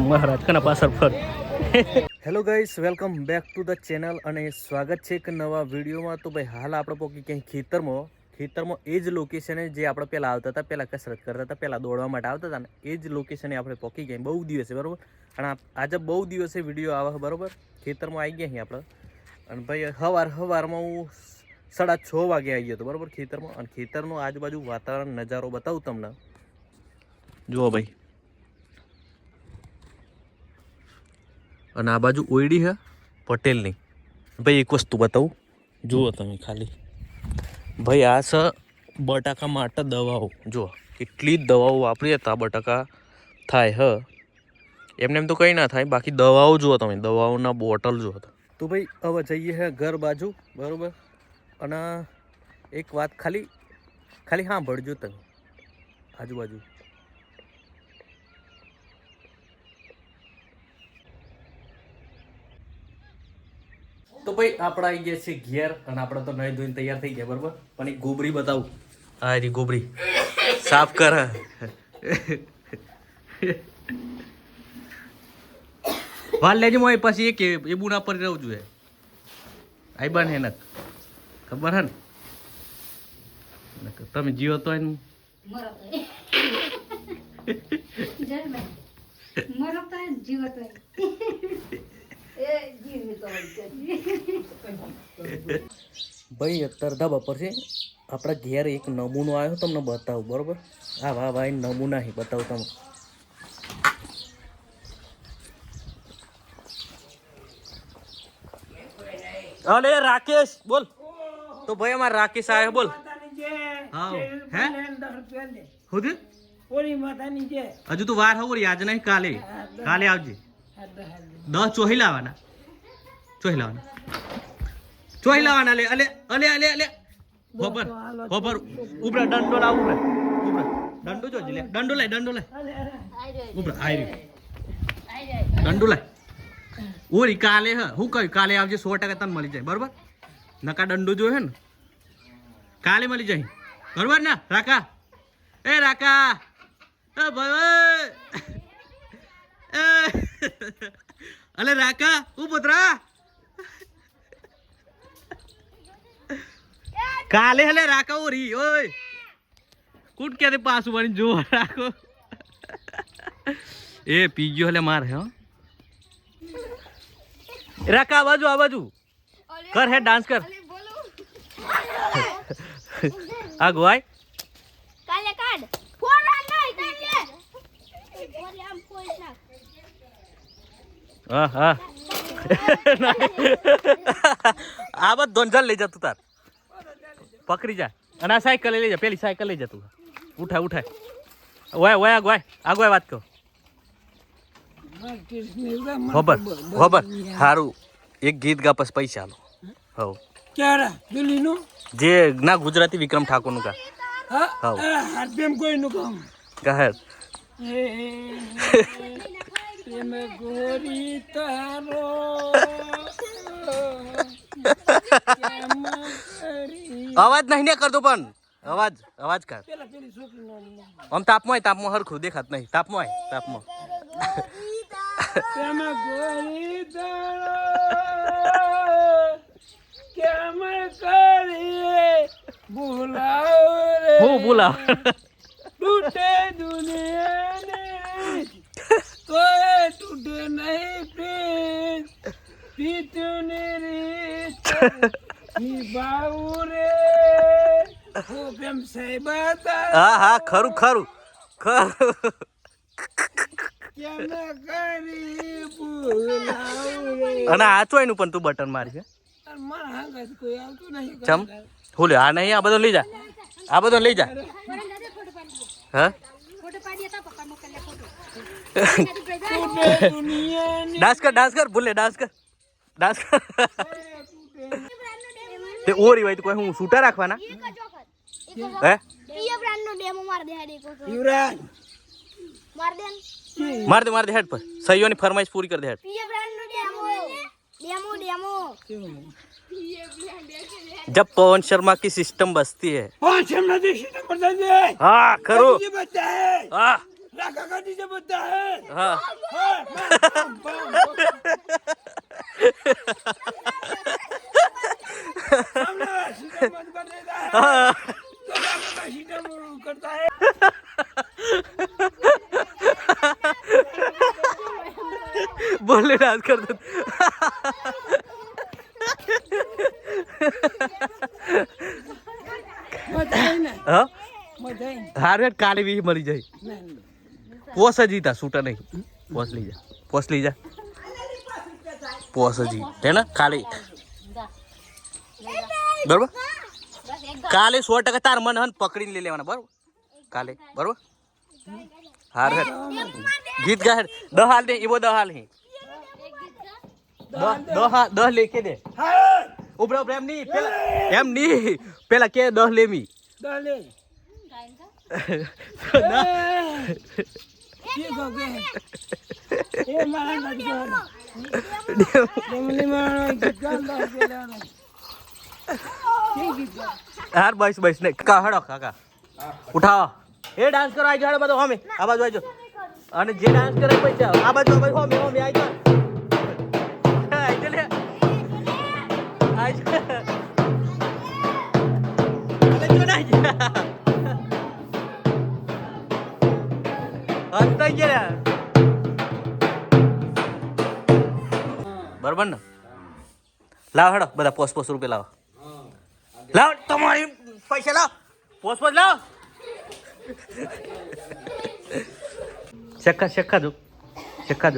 महाराज कना पासर फर hello guys welcome back to the channel અને સ્વાગત છે એક નવા વિડીયોમાં। તો ભાઈ હાલ આપણે પોકી ક્યાંય ખેતરમાં એ જ લોકેશને જે આપણે પહેલાં આવતા હતા, પહેલાં કસરત કરતા હતા, પહેલાં દોડવા માટે આવતા હતા ને એ જ લોકેશને આપણે પોકી ગયા બહુ દિવસે, બરાબર। અને આજે બહુ દિવસે વિડીયો આવે, બરાબર। ખેતરમાં આવી ગયા અહીં આપણે અને ભાઈ સવારમાં હું 6:30 વાગે આવી ગયો હતો, બરાબર, ખેતરમાં। અને ખેતરનો આજુબાજુ વાતાવરણ નજારો બતાવું તમને, જુઓ ભાઈ। અને આ બાજુ ઓયડી છે પટેલની। ભાઈ એક વસ્તુ બતાવું, જુઓ તમે ખાલી, ભાઈ આ છે બટાકા માટે દવાઓ। જુઓ કેટલી દવાઓ વાપરીએ તો આ બટાકા થાય હ, એમને એમ તો કંઈ ના થાય, બાકી દવાઓ જુઓ તમે, દવાઓના બોટલ જુઓ તો ભાઈ હવે જઈએ છે ઘર બાજુ, બરાબર। અને એક વાત ખાલી સાંભળજો તમે, આજુબાજુ તો ભાઈ આપણે આવી ગયા છીએ ઘેર અને આપણે તો નહીં ધોઈને તૈયાર થઈ ગયા, બરાબર। પણ એક ગોબરી બતાવું, હા રી ગોબરી સાફ કર, વાલ લેજો મોય પછી એક એ બુના પર રહું જોઈએ, આઈ બન હે ને ખબર હે ને, તમે જીવો તો એનું ભાઈ અત્યારે ધાબા પર છે આપણા ઘેર એક નમૂનો આવ્યો, તમને બતાવું, બરોબર। હા વાહ ભાઈ નમૂના હી બતાવું તમે, અરે રાકેશ બોલ। તો ભાઈ અમારા રાકેશ આવ્યો, બોલ। હા હે ખુદ હજુ તો વાર હોય, આજ નહીં કાલે આવજે। 10 ચોહી લાવવાના લે, અલે ખબર ઉભરા દંડો લાવ, ઉભરા દંડો જોજે, લે દંડો લે ઉભરા આઈ દંડો લે ઓરી કાલે હ હું કહ્યું કાલે આવજે, 100% તને મળી જાય, બરોબર। નકા દંડો જોયો ને કાલે મળી જાય, બરોબર ને રાકા, એ રાકા, એ ભાઈ અલે રાકા હું પુત્રા કાલે હલે રાકા ઓરી ઓય કુટ કે પાસ વળી જો રાખો એ પીજો હલે માર હે રાકા આ બાજુ કર હે ડાન્સ કર આ ગોય કાલે કાઢ ફોરા નહીં કાલે ઓરે આમ કોઈ ના હા આ બધ દોંજલ લઈ જા તું, તાર પકડી જા અને આ સાયકલ લઈ જા, પેલી સાયકલ લઈ જા તું, ઉઠાય ઓય આગોય વાત કહો, ખબર સારું એક ગીત ગા પછી પૈસા આલો હવ ક્યારે દિલ્હીનું જે ના ગુજરાતી વિક્રમ ઠાકોરનું કા હવ હાથેમ કોઈનું કામ કહે પ્રેમ ગોરી તારો અવાજ નહીં ને કરતો, પણ અવાજ કર, પેલી છોકરી આમ તાપમાં હરખું દેખાત નહીં, તાપમાં પ્રેમ ગોરી તારો કેમ કરી બોલાવ ટૂટે દુનિયાને તો ટૂટે નહીં પીતુને રીત નિભાવું રે પ્રેમ સાહેબ હા ખરું કેમ કરી બોલાવ રે અને આ ચોયનું પણ તું બટન મારી છે મારા હાંગા કોઈ આવતું નહીં ચમ હું લે આ નહીં, આ બધો લઈ જા, હા ડાન્સ કર ભૂલે ડાન્સ કર તે ઓરી હોય તો કોઈ હું છૂટા રાખવાના હે પીએ બ્રાન્ડ નો ડેમો માર દે હેડી કો યુવરાજ માર દે હેડ પર સહીઓની ફરમાઈશ પૂરી કર દે હેડ પીએ બ્રાન્ડ નો ડેમો जब पवन शर्मा की सिस्टम बसती है पांच हम नदी से पड़ता है हाँ करो ये बच्चा है हाँ लाका का नीचे बच्चा है हाँ हमने सीधा बंद कर देता है हाँ तो लाका सीधा करता है बोले डांस कर दो मजा है ना हाँ मजा है हार काले भी मरी जाए પોસ જ તા સૂટા નહીં પોસ લઈ જા પોસ જ હે ને ખાલી બરોબર કાલે 100% તાર મને હન પકડીને લઈ લેવાના બરોબર કાલે બરોબર હાર હે ગીત ગાય 10 હાલ દે એવો 10 હાલ હે 10 લેકે દે ઉભરા ઉભરા એમ ની પેલા કે 10 લેમી डाले ये हो गए ये मारा मत कर जमली मारा गन दो बेलानो ये गीत यार बस बस ने का हड़ो काका उठाओ ए डांस करो आई जाओ બધો હોમે આ બાજુ આવજો અને જે ડાન્સ કરે પૈસા આ બાજુ હોમે હોમે આવી જાઓ આઈ લે આઈ અલે જો ના અંત ગયા બરાબર ને લાવ હડો બધા પોસ રૂપિયા લાવો લાવ તમારી પૈસા લાવ પોસ લાવ શેકા દો શેકા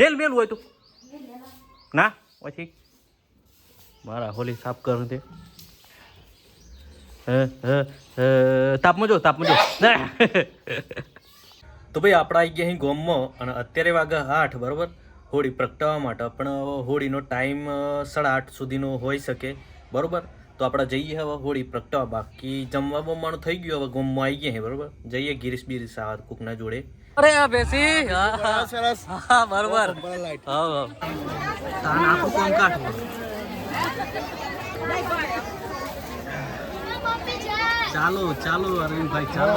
મેલ હોય તું ના પછી મારા હોલી સાફ કર દે તાપમાં જો તો ભાઈ આપણે આવી ગયા અહીં ગોમમાં અને અત્યારે વાગ્યા 8 બરાબર હોળી પ્રગટાવવા માટે પણ હોળીનો ટાઈમ 8:30 સુધીનો હોઈ શકે બરાબર તો આપણે જઈએ હવે હોળી પ્રગટાવવા બાકી જમવા બમવાનું થઈ ગયું હવે ગોમમાં આવી ગયા બરાબર જઈએ ગિરીશ બીરીશ આ કુકના જોડે અરે આ બેસી સરસ હા બરાબર હા તાન આખું કોમ કાઢવું ચાલો અરવિંદભાઈ ચાલો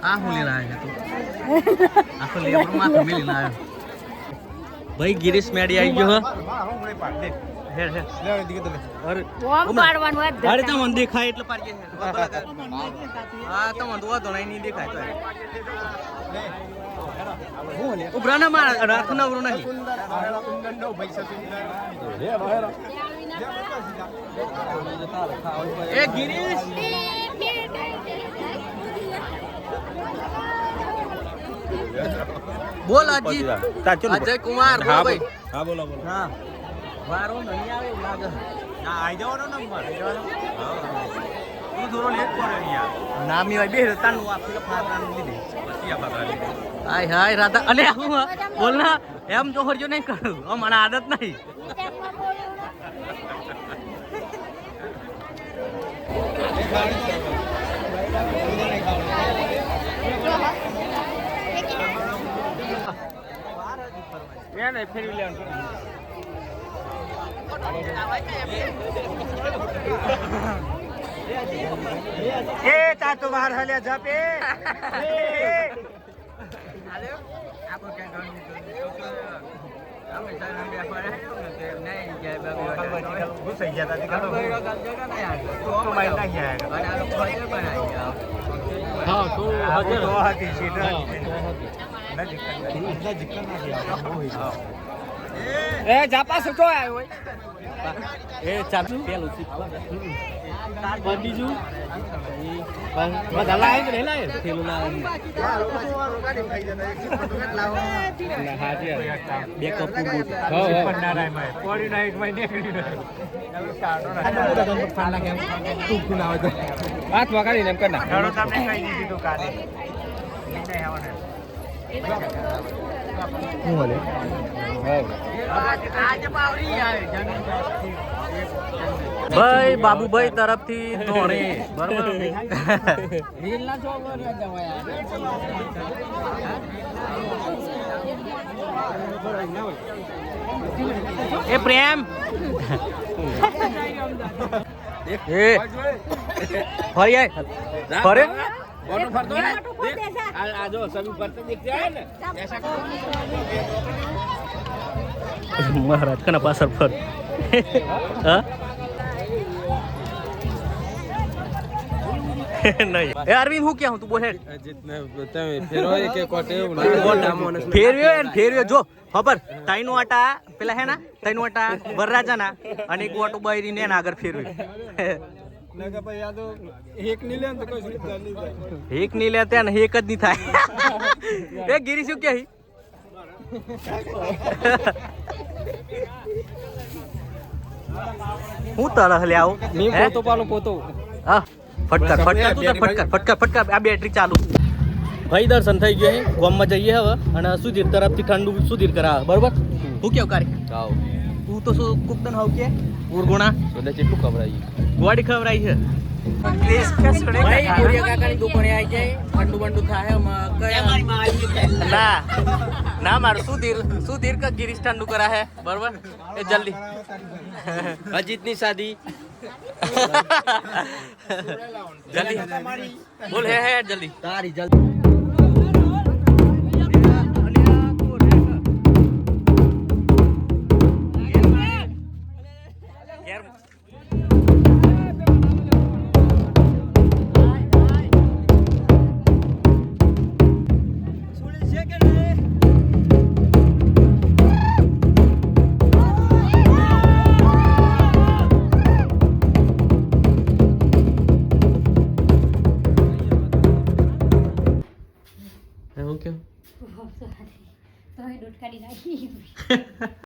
આ હું લઈને આવ્યો તું આખો લેબર માથે મેલીને આવ્યો ભાઈ ગિરીશ મેડી આવી ગયો અરે તો મને દેખાય એટલે પાડી હા તો મને તો નહીં દેખાય તો ઉભરા ના માર રાખ ના ઉરું નહીં એ ગિરીશ બોલ અજય કુમાર બોલ ભાઈ હા બોલો હા વારો નહીં આવે એવું લાગે ના આવી જવાનો નંબર તું થોડો લેટ કરે યાર નામી હોય બે રતાનું આપી ફાતરાનું લીધે પછી આ ફાતરા લીધે હાય હાય રાધા અને હું બોલ ના એમ તો હરજો નહીં કરું મને આદત નહીં એને ફેરવી લેવાનું એ તા તો બહાર હલ્યા જાપે એ જાપા સતો આવ્યો હોય એ ચાલુ પેલું બીજું બધા લાય કે લાય પેલું લાય બે કપ હાથ વગાડીને એમ કર નાખ શું બોલે ભાઈ બાબુભાઈ તરફથી ધોણી બરોબર રીલના ચોગર ન જવાય એ પ્રેમ એ ફરી આય ફરે બોનો ફરતો ને આ જો સभी ફરતે દેખતે હે ને ऐसा મહારાજ કના પાછળ ફર હા નહીં એ અરવિંદ હું ક્યાં હું તું બોલ હેડ जितने તમે ફેરો કે કોટે ફેરવ્યો ને ફેરવ્યો જો ખબર તૈનો આટા પેલા હે ના તૈનો આટા વરરાજાના અને એક ઓટો બૈરીને એના આગળ ફેરવ્યો નકા ભાઈ આ તો એક ની લે તો કોઈ સ્લીપ નહીં થાય એક નહીં લેતે ને એક જ નહીં થાય એ ગીરી શું કે હું તરહ લે આવું મી પોતો પાલો પોતો હા ફટકાર ફટકાર તું ફટકાર ફટકાર ફટકાર આ બેટરી ચાલુ ભાઈ દર્શન થઈ ગયો છે ગામમાં જઈએ હવે અને સુધીર તરફથી ઠંડુ સુધીર કરાવે બરોબર હું કેવું કારે આવ તું તો શું કુકતન હાવ કે ઉરગુણા સોલે કેટલું ખબરાઈ ગોડી ખવરાઈ છે ભાઈ ગોરિયા કાકાની દુકાને આવી જાય ઠંડુ બંડુ થાય ના ના મારું સુધીર કા ગિરીશ ઠંડુ કરા હે બરોબર એ જલ્દી અજીતની શાદી જલ્દી બોલ હે જલ્દી તારી જલ્દી હું કેવું તો દૂધ કાઢી નાખી